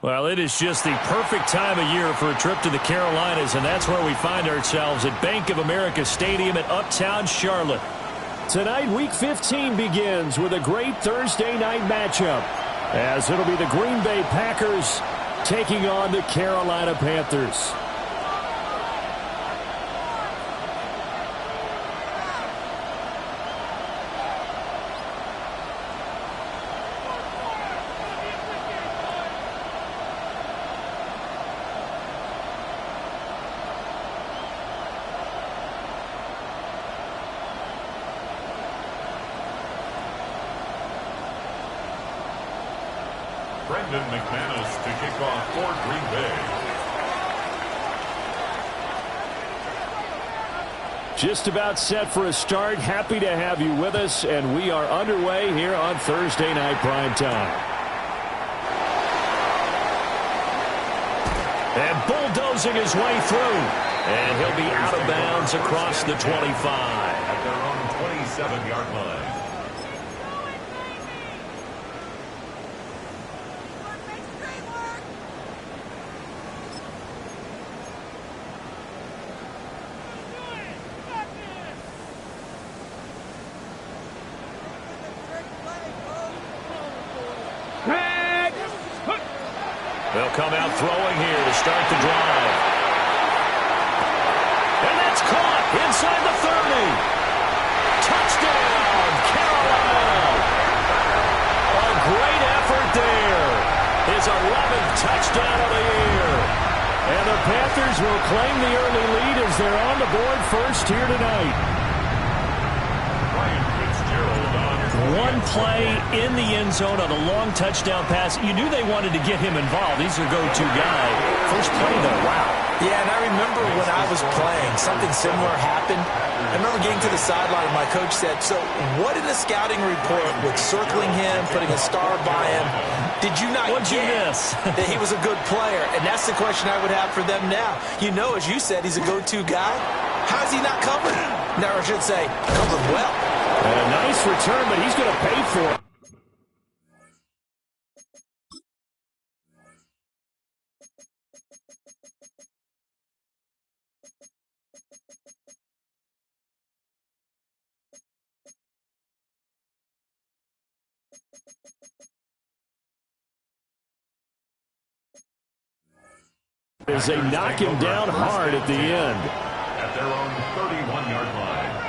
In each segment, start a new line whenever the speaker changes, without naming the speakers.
Well, it is just the perfect time of year for a trip to the Carolinas, and that's where we find ourselves at Bank of America Stadium in Uptown Charlotte. Tonight, Week 15 begins with a great Thursday night matchup, as it'll be the Green Bay Packers taking on the Carolina Panthers.
McManus to kick off for Green Bay.
Just about set for a start. Happy to have you with us, and we are underway here on Thursday Night Primetime. And bulldozing his way through, and he'll be out of bounds across the 25.
At their own 27-yard line.
They'll come out throwing here to start the drive. And that's caught inside the 30. Touchdown, Carolina. A great effort there. His 11th touchdown of the year. And the Panthers will claim the early lead as they're on the board first here tonight. One play in the end zone on a long touchdown pass. You knew they wanted to get him involved. He's their go-to guy. First play, though, wow.
Yeah, and I remember when I was playing, something similar happened. I remember getting to the sideline, and my coach said, so what in the scouting report with circling him, putting a star by him, did you not
What'd you miss?
that he was a good player? And that's the question I would have for them now. You know, as you said, he's a go-to guy. How is he not covered? Now, I should say, covered well.
A nice return, but he's going to pay for it. As they knock him down hard at the end.
At their own 31-yard line.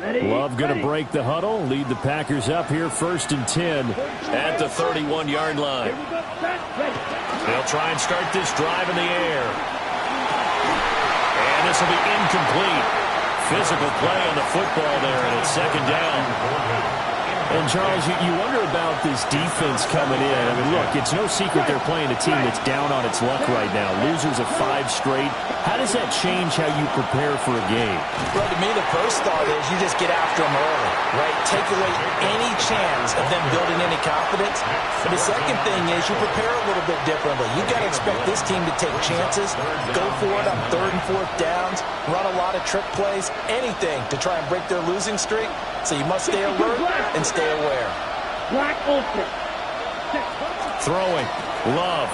Love going to break the huddle, lead the Packers up here 1st and 10 at the 31-yard line. They'll try and start this drive in the air. And this will be incomplete. Physical play on the football there, and it's 2nd down. And, Charles, you wonder about this defense coming in. I mean, look, it's no secret they're playing a team that's down on its luck right now. Losers of 5 straight. How does that change how you prepare for a game?
Well, to me, the first thought is you just get after them early, right? Take away any chance of them building any confidence. But the second thing is you prepare a little bit differently. You got to expect this team to take chances, go for it on 3rd and 4th downs, run a lot of trick plays, anything to try and break their losing streak. So you must stay alert and stay aware.
Throwing. Love.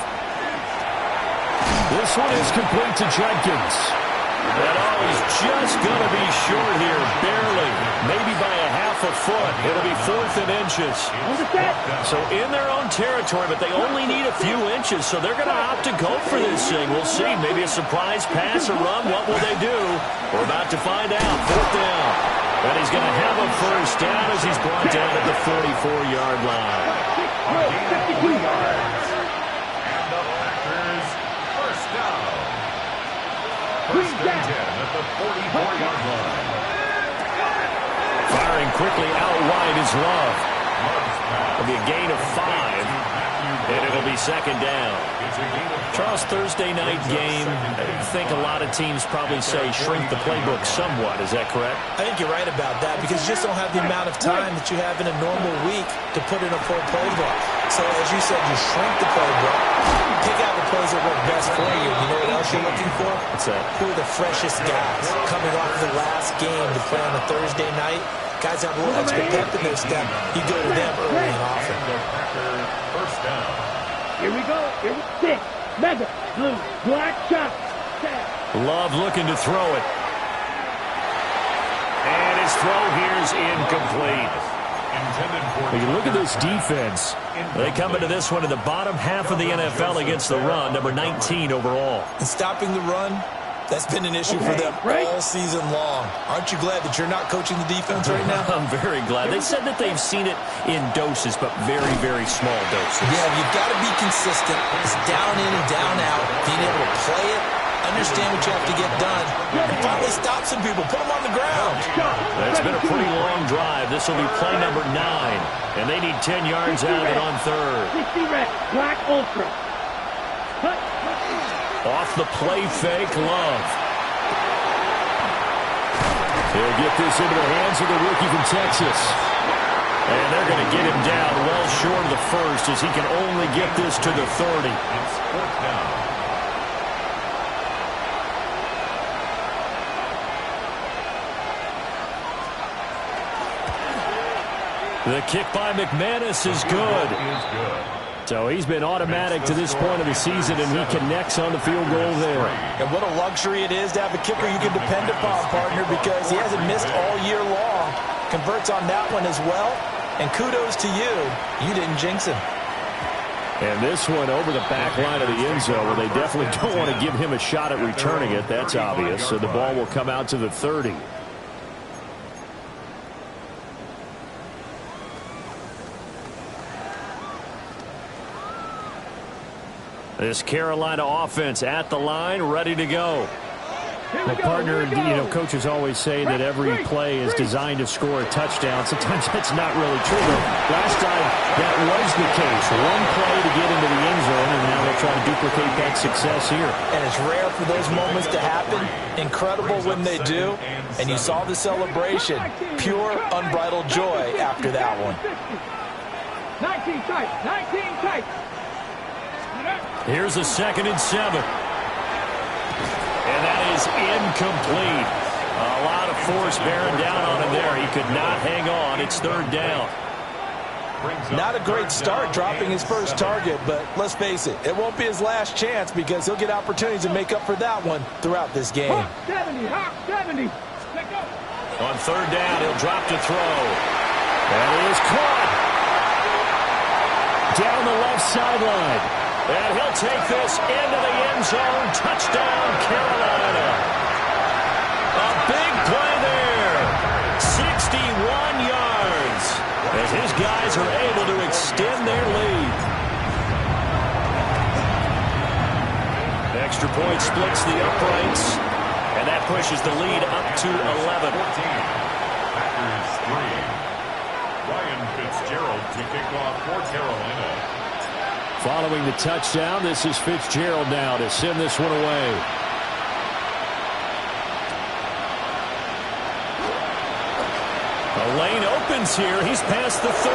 This one is complete to Jenkins. And he's just going to be short here, barely. Maybe by a half a foot. It'll be 4th and inches. So in their own territory, but they only need a few inches, so they're going to opt to go for this thing. We'll see. Maybe a surprise pass or run. What will they do? We're about to find out. 4th down. And he's going to have a first down as he's brought down at the 44-yard line.
at the 44-yard line.
Firing quickly out wide is Love. It'll be a gain of 5, and it'll be second down. Charles, Thursday night game, I think a lot of teams probably say shrink the playbook somewhat. Is that correct?
I think you're right about that because you just don't have the amount of time that you have in a normal week to put in a full playbook. So, as you said, you shrink the playbook, pick out the plays that work best for you. You know what else you're looking for?
What's that?
Who are the freshest guys coming off the last game to play on a Thursday night? Guys have a little extra pep in their step. You go to them early and often.
First down.
Here we go. Here we go. 6, mega, blue, black, chop.
Love looking to throw it. And his throw here is incomplete. When you look at this defense, they come into this one in the bottom half of the NFL against the run, number 19 overall.
And stopping the run, that's been an issue for them all season long. Aren't you glad that you're not coaching the defense right now?
I'm very glad. They said that they've seen it in doses, but very, very small doses.
Yeah, you've got to be consistent. It's down in and down out. Being able to play it, understand what you have to get done, and finally stop some people. Put them on the ground.
It's been a pretty long drive. This will be play number 9, and they need 10 yards out of it on third.
60 red, black ultra.
Off the play fake, Love. He'll get this into the hands of the rookie from Texas. And they're going to get him down well short of the first as he can only get this to the 30.
It's fourth down.
The kick by McManus is good. So he's been automatic to this point of the season, and he connects on the field goal there.
And what a luxury it is to have a kicker you can depend upon, partner, because he hasn't missed all year long. Converts on that one as well. And kudos to you. You didn't jinx him.
And this one over the back line of the end zone where they definitely don't want to give him a shot at returning it. That's obvious. So the ball will come out to the 30. This Carolina offense at the line, ready to go. Well, partner, coaches always say that every play is designed to score a touchdown. Sometimes that's not really true. But last time, that was the case. One play to get into the end zone, and now they'll try to duplicate that success here.
And it's rare for those moments to happen. Incredible when they do. And you saw the celebration. Pure, unbridled joy after that one.
19 tight, 19 tight.
Here's a 2nd and 7. And that is incomplete. A lot of force bearing down on him there. He could not hang on. It's 3rd down.
Not a great start dropping his first target, but let's face it, it won't be his last chance because he'll get opportunities to make up for that one throughout this game.
Hawk 70, Hawk 70. Let go.
On 3rd down, he'll drop to throw. And it is caught. Down the left sideline. And he'll take this into the end zone. Touchdown, Carolina. A big play there. 61 yards. As his guys are able to extend their lead. Extra point splits the uprights. And that pushes the lead up to 11.
Packers 3. Ryan Fitzgerald to kick off for Carolina.
Following the touchdown, this is Fitzgerald now to send this one away. The lane opens here. He's past the 30.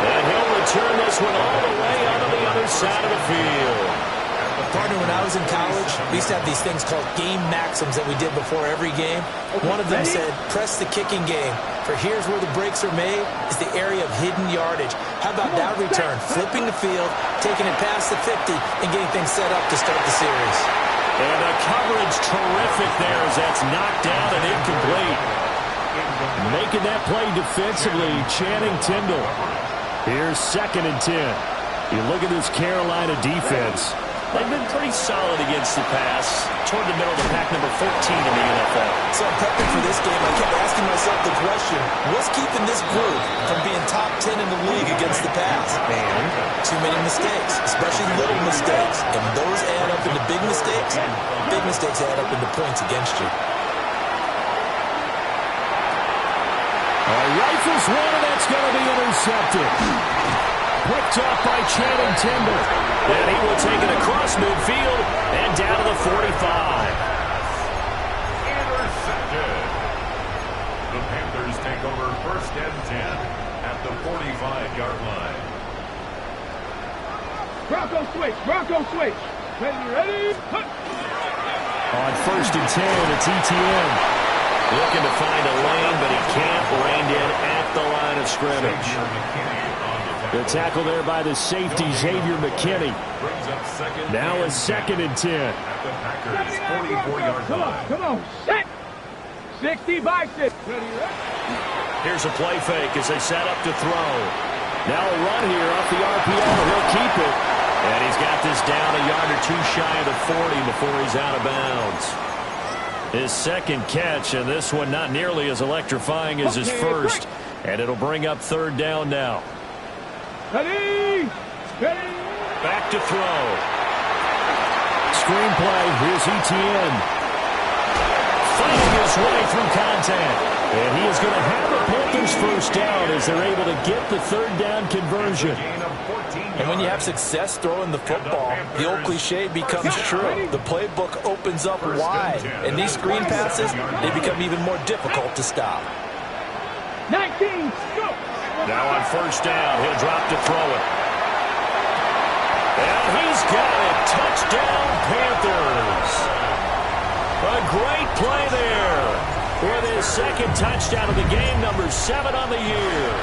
And he'll return this one all the way out on the other side of the field.
Partner, when I was in college, we used to have these things called game maxims that we did before every game. One of them said, press the kicking game. For here's where the breaks are made. It's the area of hidden yardage. How about that return? Flipping the field, taking it past the 50, and getting things set up to start the series.
And the coverage terrific there as that's knocked down and incomplete. Making that play defensively, Channing Tindall. Here's 2nd and 10. You look at this Carolina defense. They've been pretty solid against the pass. Toward the middle of the pack, number 14 in the NFL.
So prepping for this game, I kept asking myself the question, what's keeping this group from being top 10 in the league against the pass? Too many mistakes, especially little mistakes. And those add up into big mistakes. Big big mistakes add up into points against you.
Rifles one, and that's going to be intercepted. Picked up by Channing Tindall. And he will take it across midfield and down to the 45.
Intercepted. The Panthers take over 1st and 10 at the 45-yard line.
Bronco switch. Bronco switch. Ready?
On 1st and 10, it's ETN. Looking to find a lane, but he can't. Reined in at the line of scrimmage. The tackle there by the safety, Xavier McKinney. Now a 2nd and 10.
At the Packers' 44-yard line.
Come on. Set. 60 by 6. Ready?
Here's a play fake as they set up to throw. Now a run here off the RPO. He'll keep it. And he's got this down a yard or two shy of the 40 before he's out of bounds. His 2nd catch, and this one not nearly as electrifying as his first. And it'll bring up 3rd down now.
Ready?
Back to throw. Screenplay, here's ETN. Fighting his way through contact. And he is going to have the Panthers 1st down as they're able to get the 3rd down conversion.
And when you have success throwing the football, the old cliche becomes true. The playbook opens up wide. And these screen passes, they become even more difficult to stop.
19, go!
Now on 1st down, he'll drop to throw it. And he's got it. Touchdown, Panthers. A great play there for his 2nd touchdown of the game, number 7 on the year.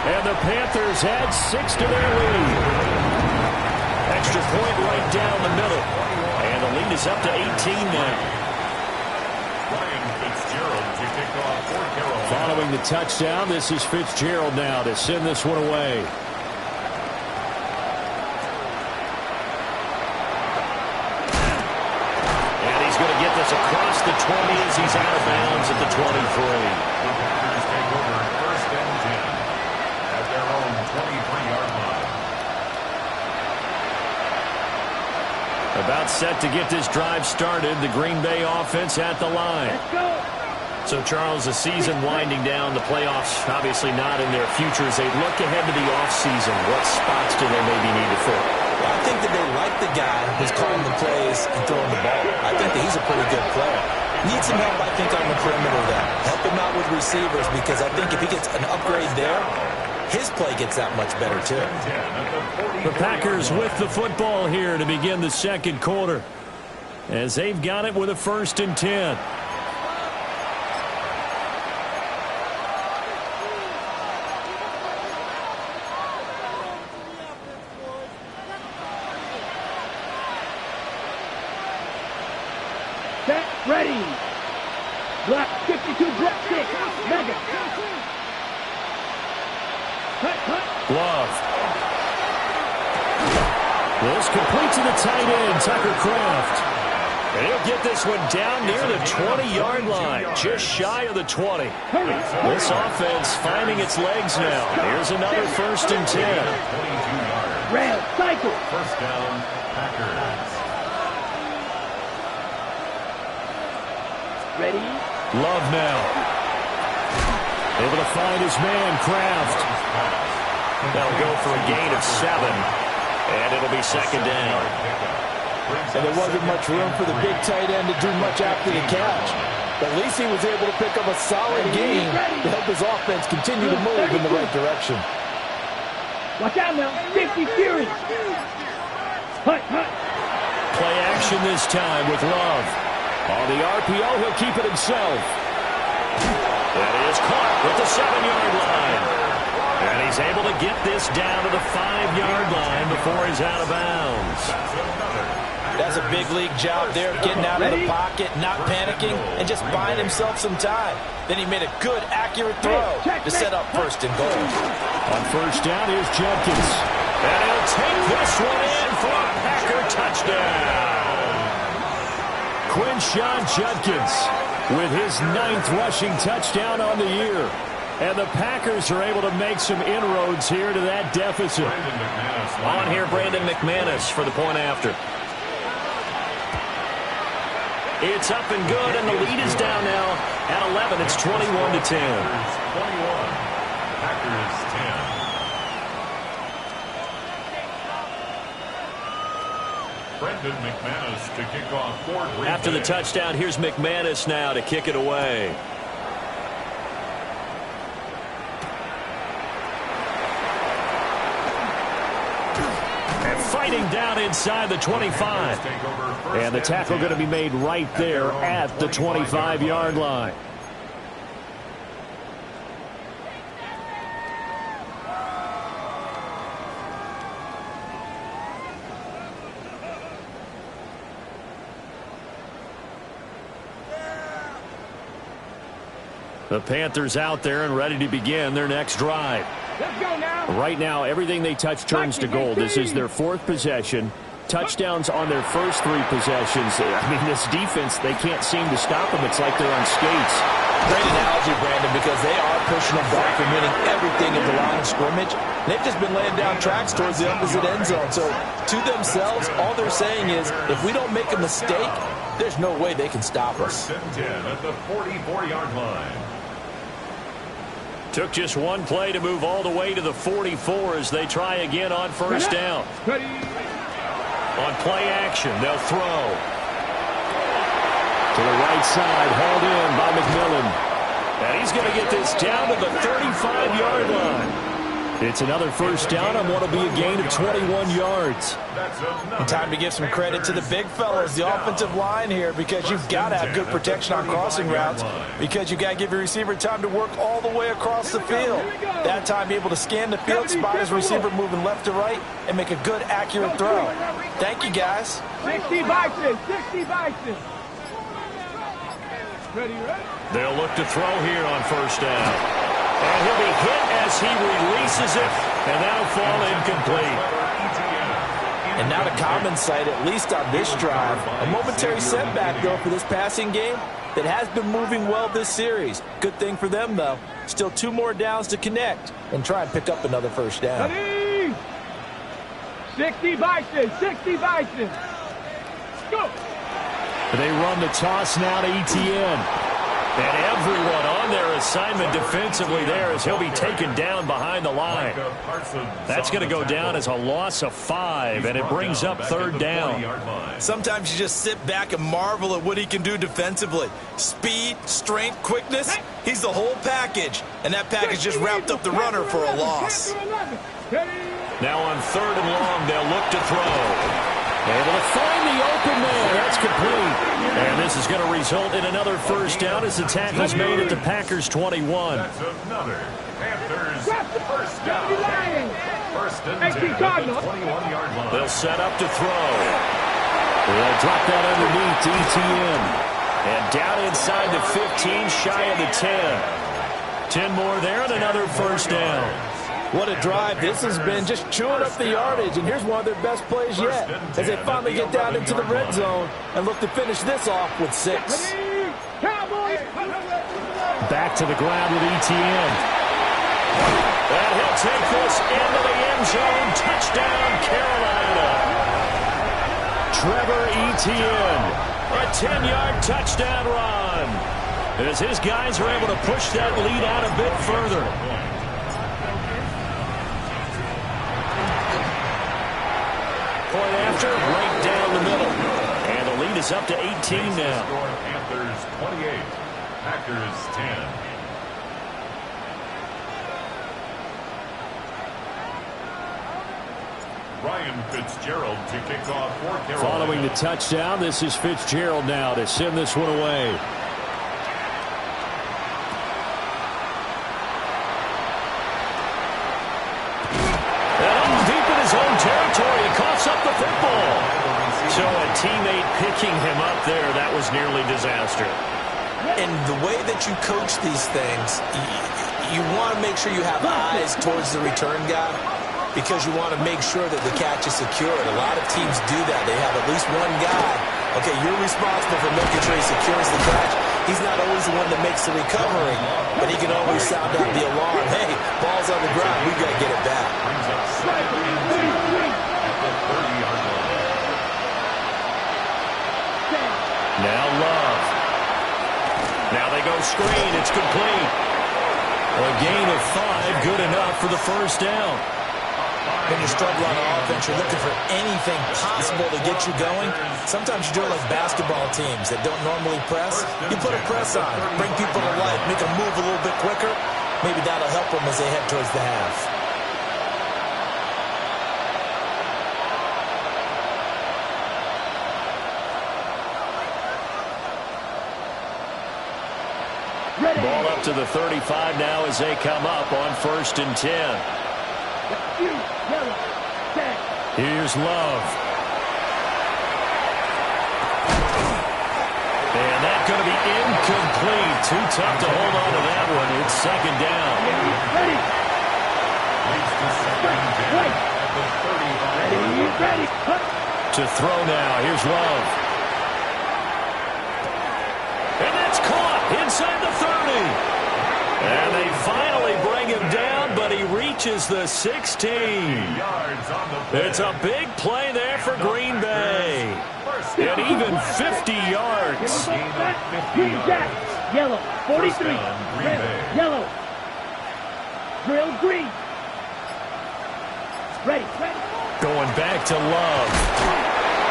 And the Panthers add 6 to their lead. Extra point right down the middle. And the lead is up to 18 now. Following the touchdown, this is Fitzgerald now to send this one away. And he's going to get this across the 20 as he's out of bounds at the 23.
The Packers take over 1st and 10 at their own 23-yard line.
About set to get this drive started. The Green Bay offense at the line.
Let's go.
So, Charles, the season winding down, the playoffs obviously not in their future. As they look ahead to the offseason, what spots do they maybe need to fill?
Well, I think that they like the guy who's calling the plays and throwing the ball. I think that he's a pretty good player. Needs some help, I think, on the perimeter there. Help him out with receivers, because I think if he gets an upgrade there, his play gets that much better, too.
The Packers with the football here to begin the 2nd quarter, as they've got it with a 1st and 10.
Set. Ready. Block 52, block 6. Mega.
Love. This complete to the tight end, Tucker Kraft. And he'll get this one down near the 20-yard line, just shy of the 20. This offense finding its legs now. Here's another 1st and 10.
Rail, cycle.
1st down, Packers.
Ready?
Love now. Able to find his man, Kraft. They'll go for a gain of 7, and it'll be 2nd down.
And there wasn't much room for the big tight end to do much after the catch. But at least he was able to pick up a solid gain to help his offense continue to move in the right direction.
Watch out now. 50 series. Hut.
Play action this time with Love. On the RPO, he'll keep it himself. That is caught with the 7-yard line. And he's able to get this down to the 5-yard line before he's out of bounds.
That's a big league job there, getting out of the pocket, not panicking, and just buying himself some time. Then he made a good, accurate throw to set up 1st and goal.
On 1st down, here's Judkins. And he'll take this one in for a Packer touchdown. Quinshon Judkins with his 9th rushing touchdown on the year. And the Packers are able to make some inroads here to that deficit.
On
here, Brandon McManus for the point after. It's up and good, and the lead is down now at 11. It's 21-10.
21. Packers 10. Brendan McManus to kick off for Green Bay.
After the touchdown, here's McManus now to kick it away. Fighting down inside the 25. And the tackle going to be made right there at the 25-yard line. The Panthers out there and ready to begin their next drive.
Let's go now.
Right now, everything they touch turns to gold. This is their fourth possession. Touchdowns on their first three possessions. I mean, this defense, they can't seem to stop them. It's like they're on skates.
Great analogy, Brandon, because they are pushing them back and winning everything at the line of scrimmage. They've just been laying down tracks towards the opposite end zone. So, to themselves, all they're saying is, if we don't make a mistake, there's no way they can stop us.
First and 10 at the 44-yard line.
Took just one play to move all the way to the 44 as they try again on first down. On play action, they'll throw. To the right side, hauled in by McMillan. And he's going to get this down to the 35-yard line. It's another first down on what will be a gain of 21 yards.
And time to give some credit to the big fellas, the offensive line here, because you've got to have good protection on crossing routes, because you've got to give your receiver time to work all the way across the field. That time, be able to scan the field, spot his receiver moving left to right, and make a good, accurate throw. Thank you, guys.
60 Bison, 60 Bison. Ready, ready?
They'll look to throw here on first down. And he'll be hit as he releases it, and that'll fall incomplete.
And not a common sight, at least on this drive. A momentary setback, though, for this passing game that has been moving well this series. Good thing for them, though. Still 2 more downs to connect and try and pick up another first down.
60 Bison, 60 Bison. Go.
They run the toss now to Etienne. And everyone on their assignment defensively there as he'll be taken down behind the line. That's going to go down as a loss of 5, and it brings up third down.
Sometimes you just sit back and marvel at what he can do defensively. Speed, strength, quickness, he's the whole package. And that package just wrapped up the runner for a loss.
Now on third and long, they'll look to throw. Able to find the open man. That's complete. And this is going to result in another first down as the tackle's made at the Packers 21.
That's another Panthers first down. First and 10 at the 21-yard line.
They'll set up to throw. They'll drop that underneath to Etienne. And down inside the 15, shy of the 10. 10 more there and another first down.
What a drive this has been, just chewing up the yardage. And here's one of their best plays yet as they finally get down into the red zone and look to finish this off with 6.
Back to the ground with Etienne. And he'll take this into the end zone. Touchdown, Carolina. Trevor Etienne. A 10-yard touchdown run. As his guys are able to push that lead out a bit further. Point after, right down the middle. And the lead is up to 18 now.
Panthers 28, Packers 10. Ryan Fitzgerald to kick off for Carolina.
Following the touchdown, this is Fitzgerald now to send this one away. Territory, he coughs up the football. So a teammate picking him up there, that was nearly disaster.
And the way that you coach these things, you want to make sure you have eyes towards the return guy because you want to make sure that the catch is secured. A lot of teams do that. They have at least one guy. Okay, you're responsible for making sure he secures the catch. He's not always the one that makes the recovery, but he can always sound out the alarm. Hey, ball's on the ground. We got to get it back.
Now Love. Now they go screen. It's complete. A gain of 5, good enough for the first down.
When you struggle on offense, you're looking for anything possible to get you going. Sometimes you do it like basketball teams that don't normally press. You put a press on, bring people to life, make them move a little bit quicker. Maybe that'll help them as they head towards the half.
Ball up to the 35 now as they come up on 1st and 10. Here's Love. And that's going to be incomplete. Too tough to hold on to that one. It's 2nd down. To throw now. Here's Love. And that's caught inside the 30. And they finally bring him down, but he reaches the 16. It's a big play there for Green Bay. And even 50 yards.
Green Jack, yellow, 43, red, yellow, drill green. Ready.
Going back to Love.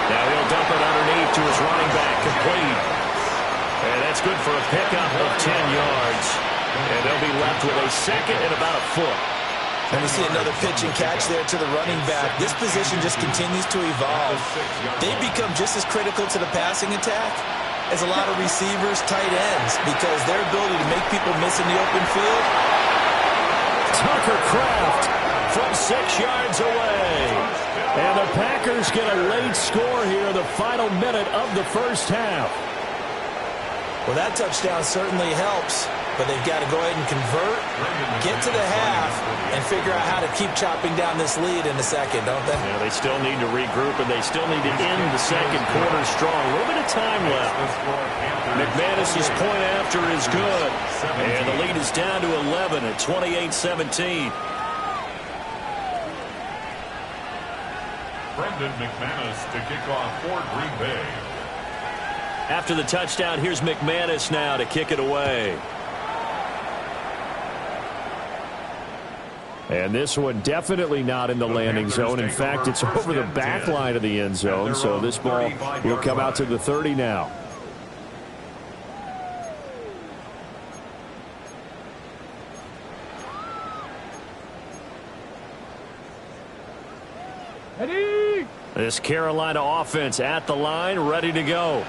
Now he'll dump it underneath to his running back, complete. And that's good for a pickup of 10 yards. And they'll be left with a 2nd and about a foot.
And we see another pitch and catch there to the running back. This position just continues to evolve. They become just as critical to the passing attack as a lot of receivers, tight ends, because their ability to make people miss in the open field.
Tucker Kraft from 6 yards away. And the Packers get a late score here in the final minute of the first half.
Well, that touchdown certainly helps, but they've got to go ahead and convert, get to the half, and figure out how to keep chopping down this lead in the second, don't they?
Yeah, they still need to regroup, and they still need to end the second quarter strong. A little bit of time left. McManus's point after is good, and the lead is down to 11 at 28-17.
Brendan McManus to kick off for Green Bay.
After the touchdown, here's McManus now to kick it away. And this one definitely not in the landing zone. In fact, it's over the back line of the end zone. So this ball will come out to the 30 now. This Carolina offense at the line, ready to go.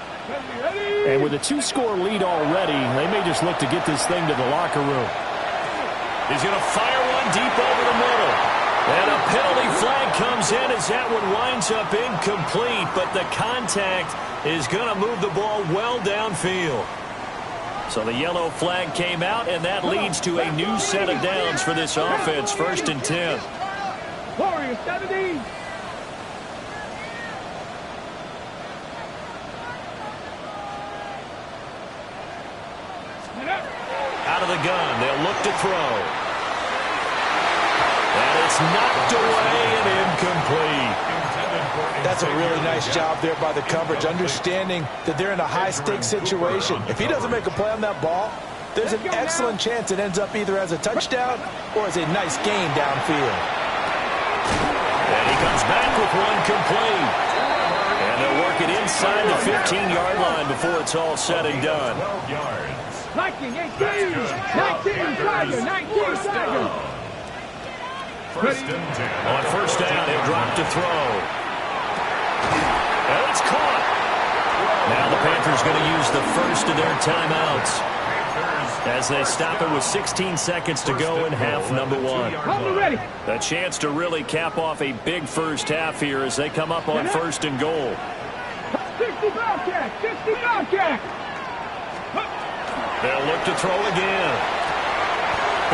And with a 2-score lead already, they may just look to get this thing to the locker room. He's going to fire one deep over the middle. And a penalty flag comes in as that one winds up incomplete, but the contact is going to move the ball well downfield. So the yellow flag came out, and that leads to a new set of downs for this offense, 1st and 10.
Warriors 17.
Out of the gun, they'll look to throw. And it's knocked away and incomplete.
That's a really nice job there by the coverage, understanding that they're in a high-stakes situation. If he doesn't make a play on that ball, there's an excellent chance it ends up either as a touchdown or as a nice gain downfield.
And he comes back with one complete. And they'll work it inside the 15-yard line before it's all said and done.
19, 18, 19, Tiger, 19, Tiger.
First and 10.
On first down, he'll drop to throw. And it's caught. Now the Panthers going to use the first of their timeouts as they stop it with 16 seconds to go in half number 1.
Ready.
A chance to really cap off a big first half here as they come up on 1st and goal.
60 Bobcat, 60 Bobcat.
They'll look to throw again.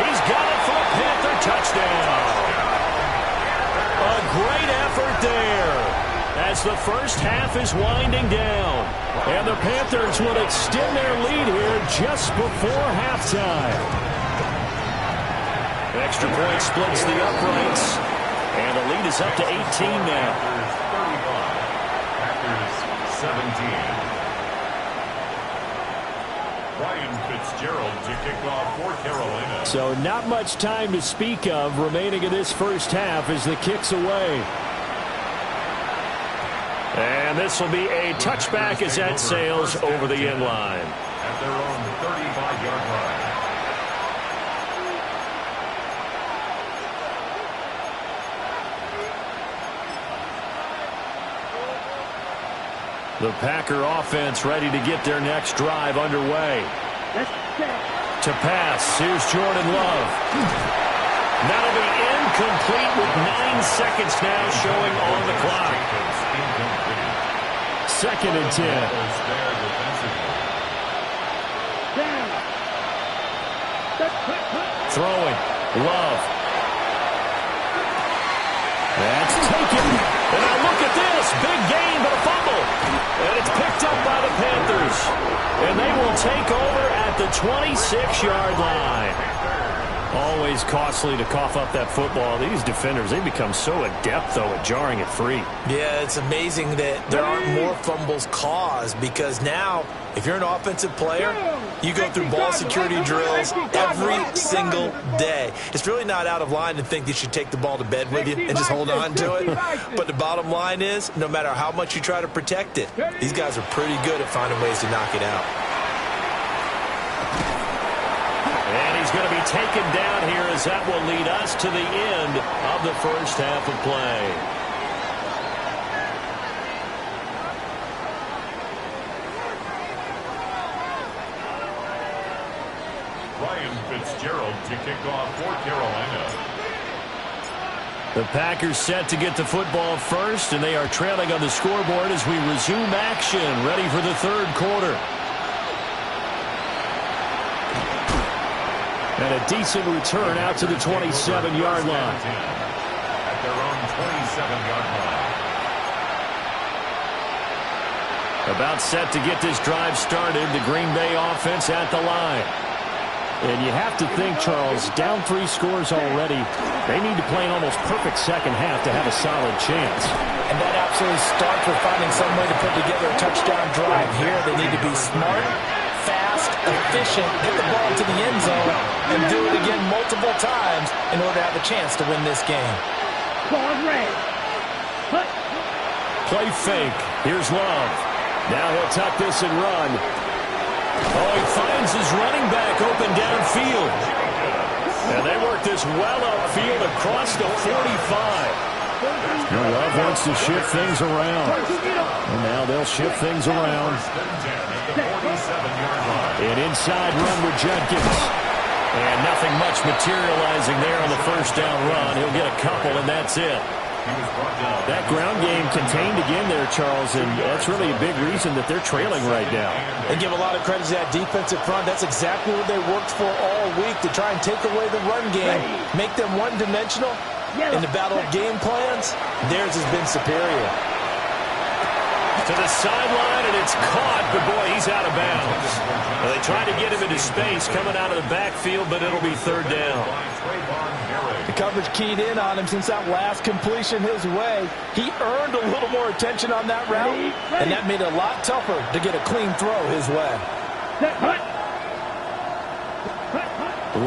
He's got it for a Panther touchdown. A great effort there as the first half is winding down. And the Panthers will extend their lead here just before halftime. Extra point splits the uprights. And the lead is up to 18 now.
Packers 35, Packers 17. Ryan Fitzgerald to kick off for Carolina.
So not much time to speak of remaining in this first half as the kick's away. And this will be a touchback as that sails over the end line.
At their own 35-yard line.
The Packer offense ready to get their next drive underway. To pass, here's Jordan Love. That'll be incomplete with 9 seconds now showing on the clock. 2nd and 10. Throwing, Love. That's taken. And now look at this. Big gain, but a fumble. And it's picked up by the Panthers. And they will take over at the 26-yard line. Always costly to cough up that football. These defenders, they become so adept, though, at jarring it free.
Yeah, it's amazing that there aren't more fumbles caused because now, if you're an offensive player, you go through ball security drills every single day. It's really not out of line to think you should take the ball to bed with you and just hold on to it. But the bottom line is, no matter how much you try to protect it, these guys are pretty good at finding ways to knock it out.
And he's going to be taken down here as that will lead us to the end of the first half of play.
Ryan Fitzgerald to kick off for Carolina.
The Packers set to get the football first, and they are trailing on the scoreboard as we resume action, ready for the third quarter. And a decent return out to the 27-yard line.
At their own 27-yard line.
About set to get this drive started, the Green Bay offense at the line. And you have to think, Charles, down 3 scores already. They need to play an almost perfect second half to have a solid chance.
And that absolutely starts with finding some way to put together a touchdown drive here. They need to be smart, fast, efficient, get the ball to the end zone, and do it again multiple times in order to have a chance to win this game.
Play fake. Here's Love. Now he'll tuck this and run. Oh, he finds his running back open downfield. And they work this well upfield across the 45. Love wants to shift things around. And now they'll shift things around. An inside run with Jenkins. And nothing much materializing there on the first down run. He'll get a couple, and that's it. That ground game contained again there, Charles, and that's really a big reason that they're trailing right now.
They give a lot of credit to that defensive front. That's exactly what they worked for all week, to try and take away the run game, make them one-dimensional. In the battle of game plans, theirs has been superior.
To the sideline, and it's caught, but boy, he's out of bounds. Well, they tried to get him into space coming out of the backfield, but it'll be third down.
The coverage keyed in on him since that last completion his way. He earned a little more attention on that route, and that made it a lot tougher to get a clean throw his way.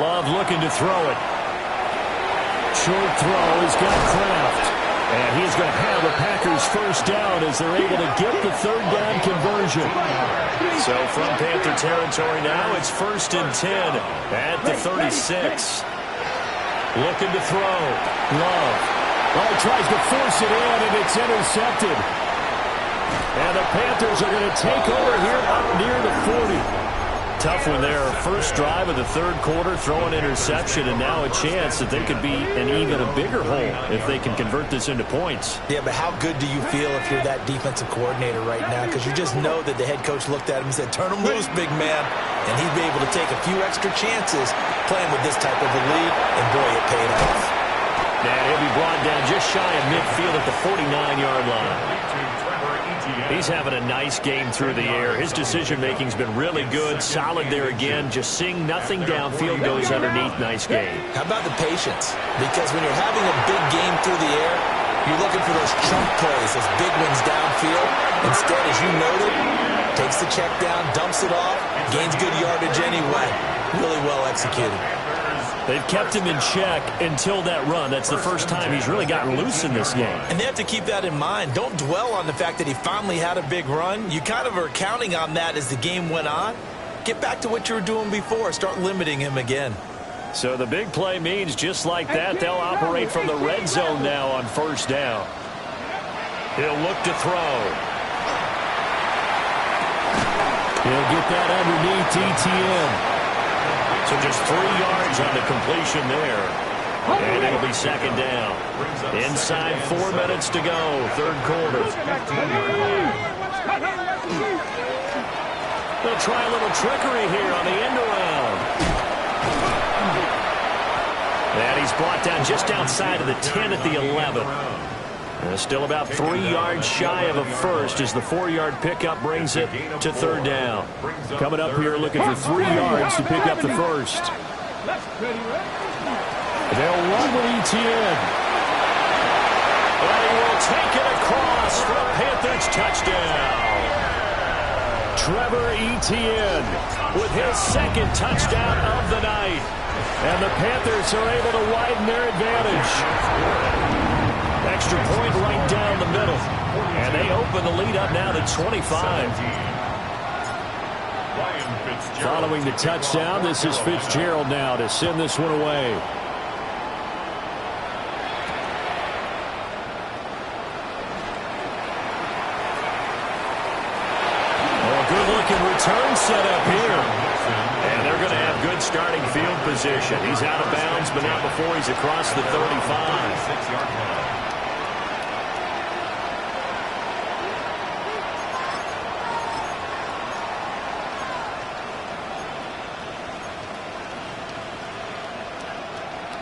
Love looking to throw it. Short throw, he's got Kraft. And he's going to have the Packers first down as they're able to get the third down conversion. So from Panther territory now, it's 1st and 10 at the 36. Looking to throw. Love. Well, he tries to force it in, and it's intercepted. And the Panthers are going to take over here up near the 40. Tough one there. First drive of the third quarter, throw an interception, and now a chance that they could be an even a bigger hole if they can convert this into points.
Yeah, but how good do you feel if you're that defensive coordinator right now? Because you just know that the head coach looked at him and said, turn him loose, big man. And he'd be able to take a few extra chances playing with this type of a lead, and boy, it paid off.
And he'll be brought down just shy of midfield at the 49-yard line. He's having a nice game through the air. His decision-making's been really good, solid there again. Just seeing nothing downfield goes underneath. Nice game.
How about the patience? Because when you're having a big game through the air, you're looking for those chunk plays, those big ones downfield. Instead, as you noted, Takes the check down, dumps it off, gains good yardage anyway. Really well executed.
They've kept him in check until that run. That's the first time he's really gotten loose in this game.
And they have to keep that in mind. Don't dwell on the fact that he finally had a big run. You kind of are counting on that as the game went on. Get back to what you were doing before. Start limiting him again.
So the big play means just like that, they'll operate from the red zone now on first down. He'll look to throw. He'll get that underneath ETN. So just 3 yards on the completion there. And it'll be second down. Inside 4 minutes to go, third quarter. They'll try a little trickery here on the end around. And he's brought down just outside of the 10 at the 11. Still about 3 yards shy of a first as the 4-yard pickup brings it to third down. Coming up here looking for 3 yards to pick up the first. They'll run with ETN. And he will take it across for a Panthers touchdown. Trevor Etienne with his second touchdown of the night. And the Panthers are able to widen their advantage. Extra point right down the middle. And they open the lead up now to 25. Following the touchdown, this is Fitzgerald now to send this one away. Good-looking return set up here. And they're going to have good starting field position. He's out of bounds, but not before he's across the 35.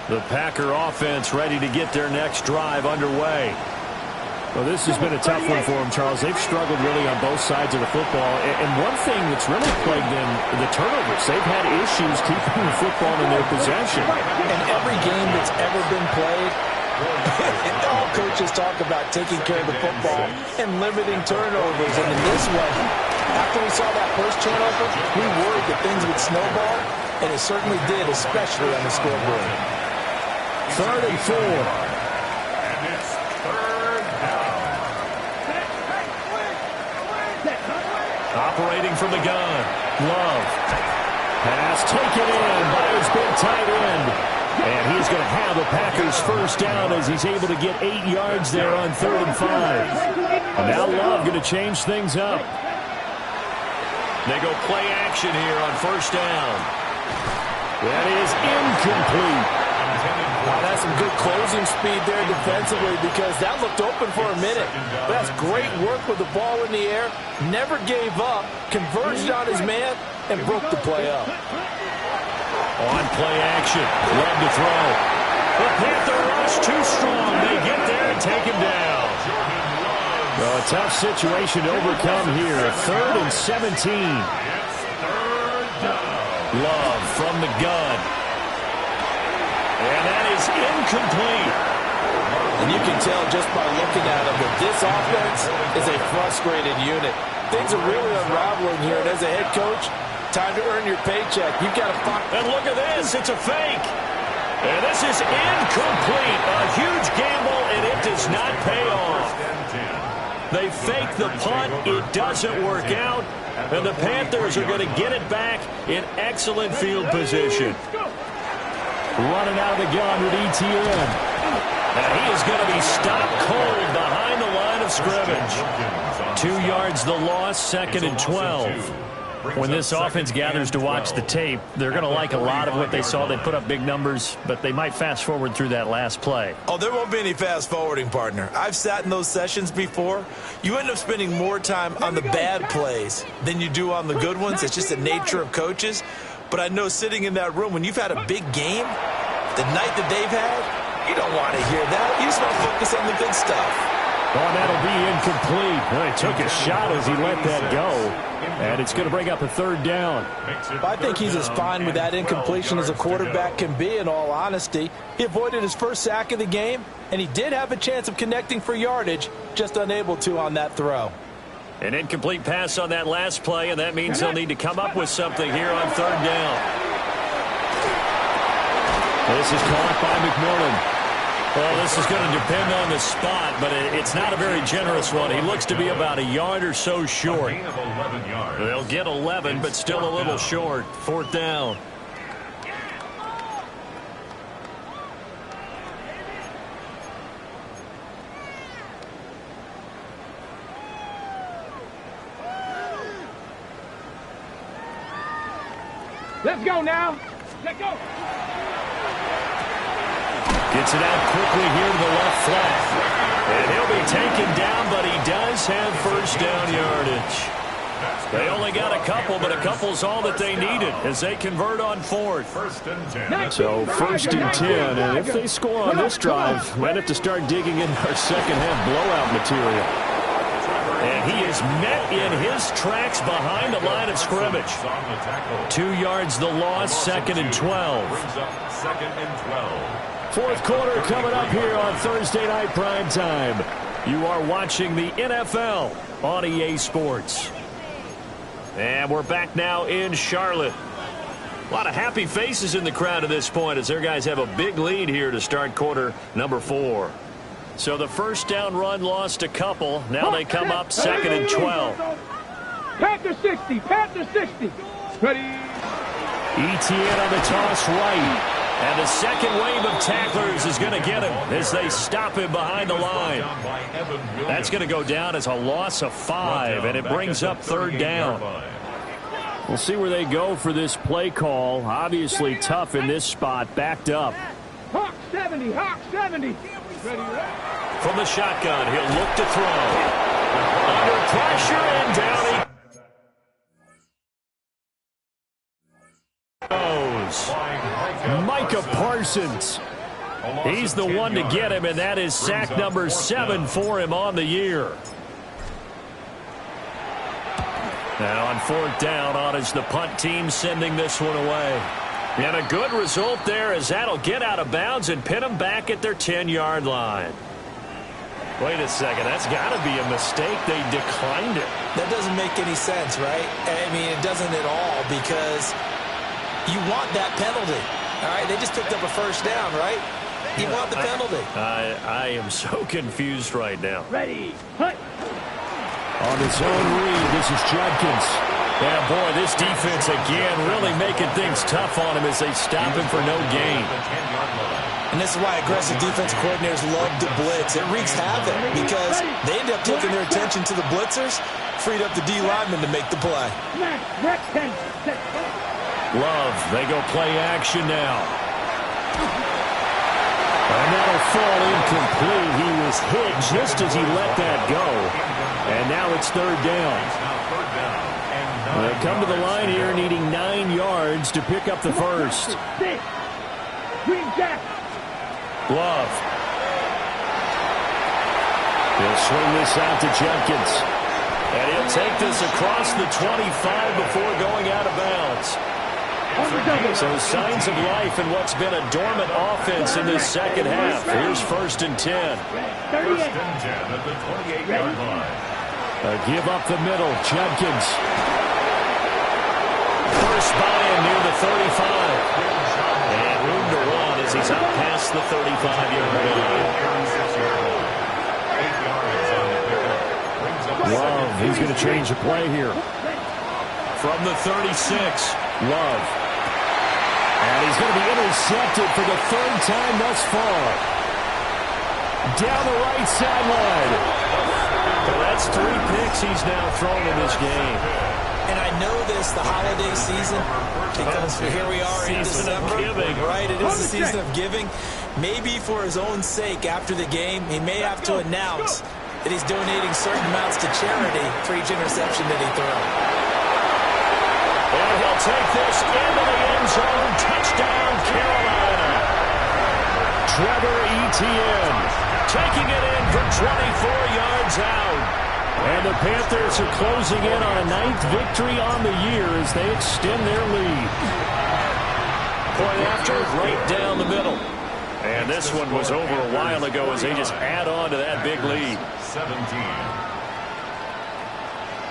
The Packer offense ready to get their next drive underway. Well, this has been a tough one for them, Charles. They've struggled really on both sides of the football. And one thing that's really plagued them, the turnovers. They've had issues keeping the football in their possession.
And every game that's ever been played, all coaches talk about taking care of the football and limiting turnovers. And in this one, after we saw that first turnover, we worried that things would snowball. And it certainly did, especially on the scoreboard.
3rd and 4.
And it's third down.
Operating from the gun. Love. Pass taken in by his big tight end. And he's going to have the Packers first down as he's able to get 8 yards there on 3rd and 5. And now Love going to change things up. They go play action here on first down. That is incomplete.
Wow, that's some good closing speed there defensively because that looked open for a minute. That's great work with the ball in the air. Never gave up, converged on his man, and broke the play up.
On play action, love to throw. The Panther rush too strong. They get there and take him down. Well, a tough situation to overcome here. 3rd and 17. Love from the gun. And that is incomplete.
And you can tell just by looking at him that this offense is a frustrated unit. Things are really unraveling here. And as a head coach, time to earn your paycheck. You've got to find.
And look at this. It's a fake. And this is incomplete. A huge gamble, and it does not pay off. They fake the punt. It doesn't work out. And the Panthers are going to get it back in excellent field position. Running out of the gun with ETN. And he is going to be stopped cold behind the line of scrimmage. 2 yards the loss, 2nd and 12. When this offense gathers to watch the tape, they're going to like a lot of what they saw. They put up big numbers, but they might fast forward through that last play.
Oh, there won't be any fast forwarding, partner. I've sat in those sessions before. You end up spending more time on the bad plays than you do on the good ones. It's just the nature of coaches. But I know sitting in that room, when you've had a big game, the night that they've had, you don't want to hear that. You just want to focus on the good stuff.
Oh, that'll be incomplete. Well, he took a shot as he let that go. And it's going to bring up a 3rd down.
I think he's as fine with that incompletion as a quarterback can be, in all honesty. He avoided his first sack of the game, and he did have a chance of connecting for yardage, just unable to on that throw.
An incomplete pass on that last play, and that means they'll need to come up with something here on third down. This is caught by McMillan. Well, this is going to depend on the spot, but it's not a very generous one. He looks to be about a yard or so short. They'll get 11, but still a little short. Fourth down.
Let's go now. Let's go.
Gets it out quickly here to the left flat. And he'll be taken down, but he does have first down yardage. They only got a couple, but a couple's all that they needed as they convert on fourth. So first and 10, and if they score on this drive, might have to start digging in our second half blowout material. And he is met in his tracks behind the line of scrimmage. 2 yards the loss, second and 12.
Second and 12.
Fourth quarter coming up here on Thursday Night Primetime. You are watching the NFL on EA Sports. And we're back now in Charlotte. A lot of happy faces in the crowd at this point as their guys have a big lead here to start quarter number 4. So the first down run lost a couple. Now they come up second and 12.
Panthers 60. Panthers 60. Ready.
ETN on the toss right. And the second wave of tacklers is going to get him as they stop him behind the line. That's going to go down as a loss of 5, and it brings up third down. We'll see where they go for this play call. Obviously tough in this spot, backed up.
Hawk 70. Hawk 70. Ready.
From the shotgun, he'll look to throw. Under pressure and down he goes. Micah Parsons. He's the one to get him, and that is sack number 7 for him on the year. Now on fourth down, on is the punt team sending this one away. And a good result there as that'll get out of bounds and pin them back at their 10-yard line. Wait a second, that's got to be a mistake. They declined it.
That doesn't make any sense, right? I mean, it doesn't at all because you want that penalty. All right, they just picked up a first down, right? You want the penalty.
I am so confused right now.
Ready. Hunt.
On his own read, this is Judkins. Yeah, boy, this defense again really making things tough on him as they stop him for no gain.
And this is why aggressive defensive coordinators love to blitz. It wreaks havoc because they end up taking their attention to the blitzers, freed up the D lineman to make the play.
Next 10.
Love, they go play action now. And that'll fall incomplete. He was hit just as he let that go. And now it's third down. They'll come to the line here needing 9 yards to pick up the first.
Green Jack.
Love. He'll swing this out to Judkins. And he'll take this across the 25 before going out of bounds. So signs of life in what's been a dormant offense in this second half. Here's first and 10.
First and 10 at the 28-yard line.
A give up the middle. Judkins. First by him near the 35. And room to run as he's up past the 35-yard line. Love, he's going to change the play here. From the 36, Love. And he's going to be intercepted for the third time thus far. Down the right sideline. Well, that's 3 picks he's now thrown in this game.
And I know this, the holiday season, because here we are in December. Right, it is the season of giving. Maybe for his own sake, after the game, he may have to announce that he's donating certain amounts to charity for each interception that he throws.
And he'll take this into the end zone. Touchdown, Carolina. Trevor Etienne taking it in for 24 yards out. And the Panthers are closing in on a 9th victory on the year as they extend their lead. Point after, right down the middle. And this one was over a while ago as they just add on to that big lead.
17.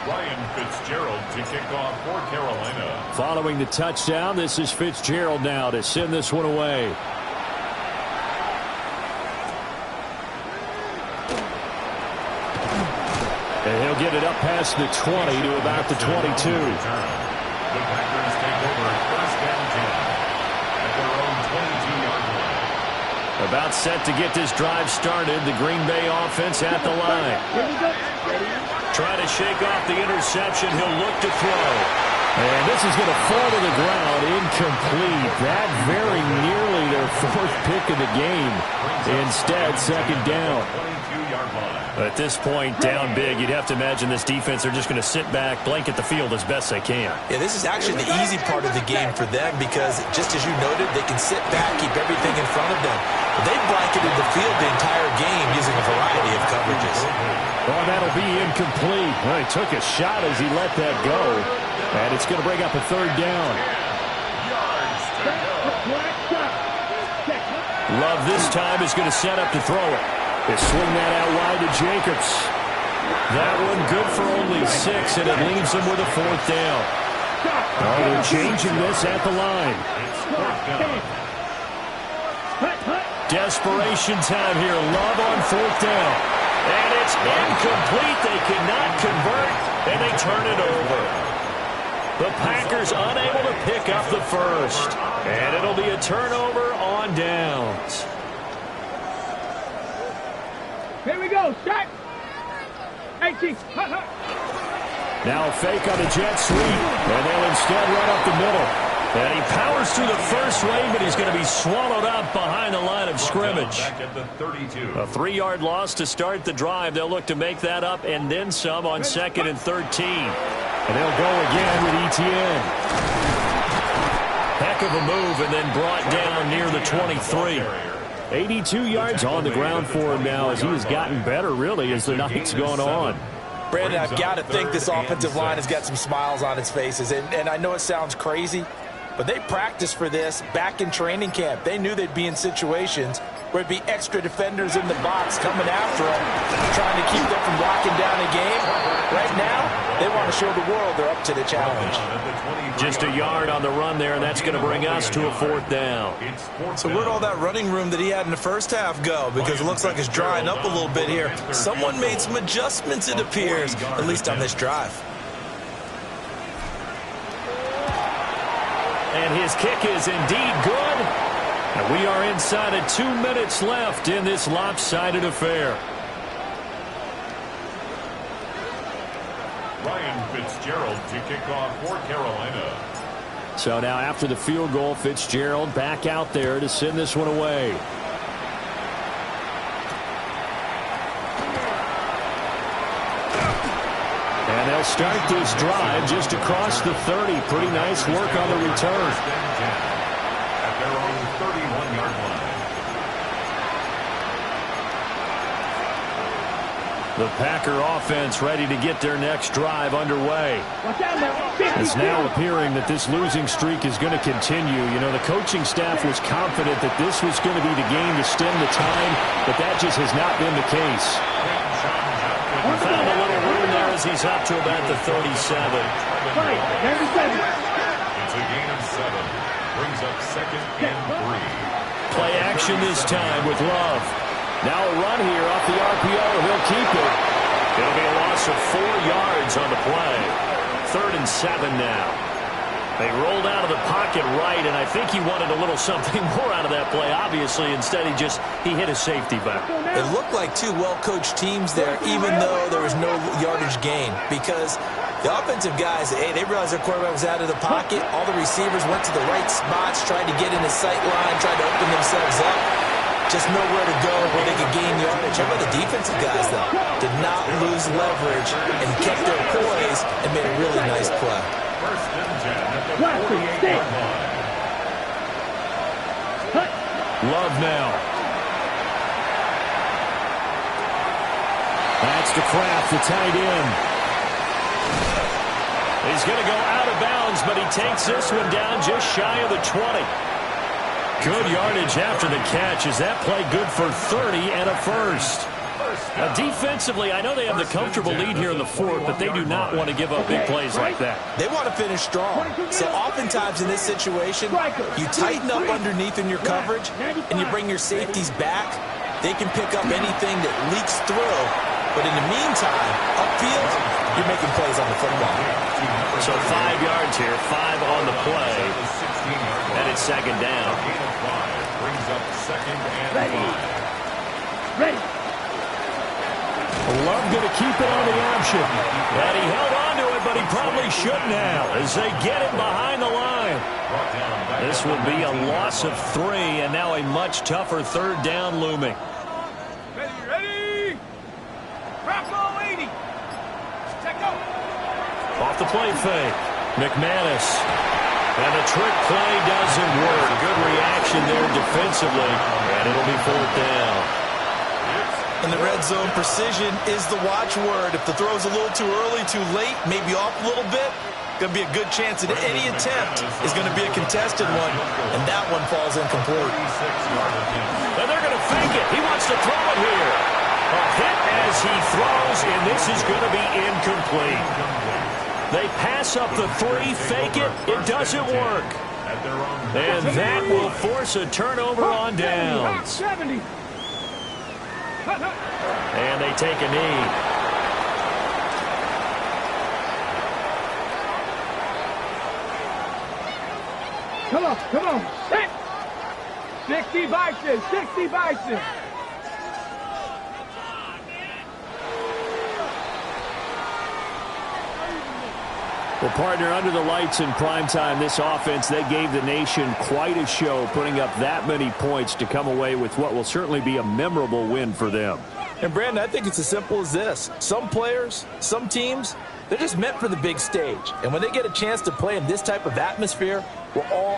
Ryan Fitzgerald to kick off for Carolina.
Following the touchdown, this is Fitzgerald now to send this one away. And he'll get it up past the 20 to about the 22.
The Packers take over first down 10 at their own 22-yard line.
About set to get this drive started. The Green Bay offense at the line. Trying to shake off the interception. He'll look to throw. And this is going to fall to the ground. Incomplete. That very nearly their fourth pick of the game. Instead, second down. At this point, down big, you'd have to imagine this defense, they're just going to sit back, blanket the field as best they can.
Yeah, this is actually the easy part of the game for them because, just as you noted, they can sit back, keep everything in front of them. But they blanketed the field the entire game using a variety of coverages.
Oh, that'll be incomplete. Well, he took a shot as he let that go. And it's going to bring up a third down. Love this time is going to set up to throw it. They swing that out wide to Jacobs. That one good for only 6, and it leaves them with a fourth down. Oh, they're changing this at the line. Desperation time here. Love on fourth down. And it's incomplete. They cannot convert, and they turn it over. The Packers unable to pick up the first. And it'll be a turnover on downs.
Here we go. Start. 18.
Now a fake on a jet sweep. And they'll instead run up the middle. And he powers through the first wave, but he's going to be swallowed up behind the line of scrimmage. A 3-yard loss to start the drive. They'll look to make that up and then some on 2nd and 13. And they'll go again with Etienne. Heck of a move and then brought down near the 23. 82 yards on the ground for him now as he has gotten better, really, as the night's gone on.
Brandon, I've got to think this offensive line has got some smiles on its faces. And I know it sounds crazy, but they practiced for this back in training camp. They knew they'd be in situations where it'd be extra defenders in the box coming after them, trying to keep them from locking down a game. Right now, they want to show the world they're up to the challenge.
Just a yard on the run there, and that's going to bring us to a fourth down.
So where'd all that running room that he had in the first half go? Because it looks like it's drying up a little bit here. Someone made some adjustments, it appears, at least on this drive.
And his kick is indeed good. And we are inside of 2 minutes left in this lopsided affair.
Ryan Fitzgerald to kick off for Carolina.
So now after the field goal, Fitzgerald back out there to send this one away. And they'll start this drive just across the 30. Pretty nice work on the return.
At their own 31-yard line.
The Packer offense ready to get their next drive underway. It's now appearing that this losing streak is going to continue. You know, the coaching staff was confident that this was going to be the game to stem the time, but that just has not been the case. Found a little room there as he's up to about the 37.
It's a gain of 7. Brings up 2nd and 3.
Play action this time with Love. Now a run here off the RPO. He'll keep it. It'll be a loss of 4 yards on the play. 3rd and 7 now. They rolled out of the pocket right, and I think he wanted a little something more out of that play, obviously. Instead, he hit a safety back.
It looked like two well-coached teams there, even though there was no yardage gain, because the offensive guys, hey, they realized their quarterback was out of the pocket. All the receivers went to the right spots, tried to get in his sight line, tried to open themselves up. Just nowhere to go where they could gain yardage. How about the defensive guys, though? Did not lose leverage and kept their poise and made a really nice play.
First and 10 at the 48-yard line.
Love now. That's to Kraft, the tight end. He's going to go out of bounds, but he takes this one down just shy of the 20. Good yardage after the catch. Is that play good for 30 and a first? Now, defensively, I know they have the comfortable lead here in the fourth, but they do not want to give up big plays like that.
They want to finish strong. So oftentimes in this situation, you tighten up underneath in your coverage, and you bring your safeties back. They can pick up anything that leaks through. But in the meantime, upfield, you're making plays on the football.
So 5 yards here, 5 on the play. And it's second down.
Brings up second and
Ready.
5.
Ready.
Love going to keep it on the option. And he held on to it, but he probably shouldn't have as they get it behind the line. This will be a loss of 3, and now a much tougher third down looming.
Ready. Bravo 80. Check go.
Off the play fake. McManus. And the trick play doesn't work. Good reaction there defensively. And it'll be fourth down.
In the red zone, precision is the watchword. If the throw's a little too early, too late, maybe off a little bit, going to be a good chance that any attempt is going to be a contested one, and that one falls incomplete.
And they're going to fake it. He wants to throw it here. A hit as he throws, and this is going to be incomplete. They pass up the 3, fake it. It doesn't work. And that will force a turnover on downs.
70.
And they take a knee.
Come on. Set. 60 Bison. 60 Bison.
Well, partner, under the lights in primetime, this offense, they gave the nation quite a show, putting up that many points to come away with what will certainly be a memorable win for them.
And, Brandon, I think it's as simple as this. Some players, some teams, they're just meant for the big stage. And when they get a chance to play in this type of atmosphere, we're all